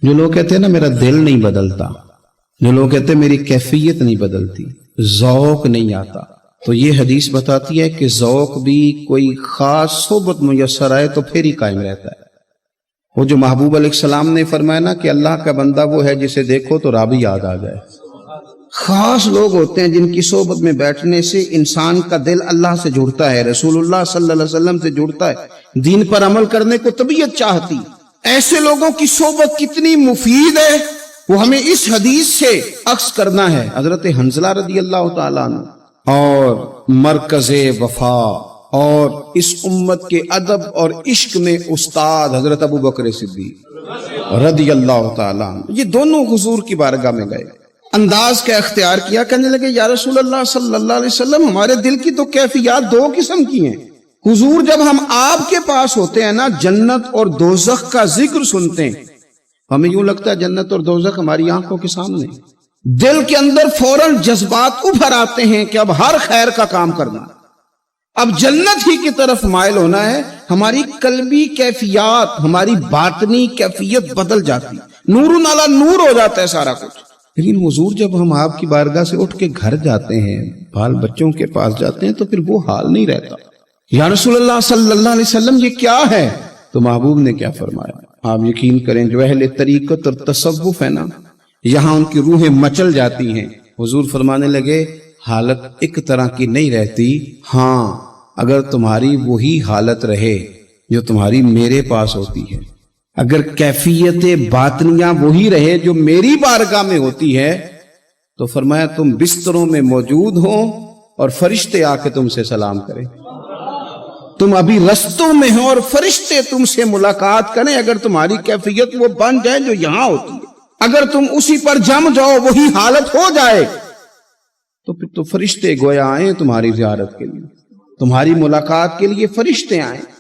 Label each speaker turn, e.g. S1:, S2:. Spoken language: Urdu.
S1: جو لوگ کہتے ہیں نا میرا دل نہیں بدلتا، جو لوگ کہتے ہیں میری کیفیت نہیں بدلتی، ذوق نہیں آتا، تو یہ حدیث بتاتی ہے کہ ذوق بھی کوئی خاص صحبت میسر آئے تو پھر ہی قائم رہتا ہے۔ وہ جو محبوب علیہ السلام نے فرمایا نا کہ اللہ کا بندہ وہ ہے جسے دیکھو تو رب یاد آ جائے۔ خاص لوگ ہوتے ہیں جن کی صحبت میں بیٹھنے سے انسان کا دل اللہ سے جڑتا ہے، رسول اللہ صلی اللہ علیہ وسلم سے جڑتا ہے، دین پر عمل کرنے کو طبیعت چاہتی۔ ایسے لوگوں کی صحبت کتنی مفید ہے وہ ہمیں اس حدیث سے عکس کرنا ہے۔ حضرت حنظلہ رضی اللہ تعالیٰ عنہ اور مرکز وفا اور اس امت کے ادب اور عشق میں استاد حضرت ابو بکر صدیق رضی اللہ تعالیٰ عنہ، یہ دونوں حضور کی بارگاہ میں گئے، انداز کا اختیار کیا، کہنے لگے یا رسول اللہ صلی اللہ علیہ وسلم ہمارے دل کی تو کیفیات دو قسم کی ہیں۔ حضور جب ہم آپ کے پاس ہوتے ہیں نا، جنت اور دوزخ کا ذکر سنتے ہیں، ہمیں یوں لگتا ہے جنت اور دوزخ ہماری آنکھوں کے سامنے، دل کے اندر فوراً جذبات ابھر آتے ہیں کہ اب ہر خیر کا کام کرنا، اب جنت ہی کی طرف مائل ہونا ہے۔ ہماری قلبی کیفیات، ہماری باطنی کیفیت بدل جاتی، نور نالا نور ہو جاتا ہے سارا کچھ۔ لیکن حضور جب ہم آپ کی بارگاہ سے اٹھ کے گھر جاتے ہیں، بال بچوں کے پاس جاتے ہیں، تو پھر وہ حال نہیں رہتا۔ یا رسول اللہ صلی اللہ علیہ وسلم یہ کیا ہے؟ تو محبوب نے کیا فرمایا؟ آپ یقین کریں جو اہل طریقت اور تصوف ہے نا، یہاں ان کی روحیں مچل جاتی ہیں۔ حضور فرمانے لگے حالت ایک طرح کی نہیں رہتی، ہاں اگر تمہاری وہی حالت رہے جو تمہاری میرے پاس ہوتی ہے، اگر کیفیت باطنیہ وہی رہے جو میری بارگاہ میں ہوتی ہے، تو فرمایا تم بستروں میں موجود ہو اور فرشتے آ کے تم سے سلام کریں، تم ابھی رستوں میں ہو اور فرشتے تم سے ملاقات کریں، اگر تمہاری کیفیت وہ بن جائے جو یہاں ہوتی ہے، اگر تم اسی پر جم جاؤ وہی حالت ہو جائے، تو پھر تو فرشتے گویا آئیں تمہاری زیارت کے لیے، تمہاری ملاقات کے لیے فرشتے آئیں۔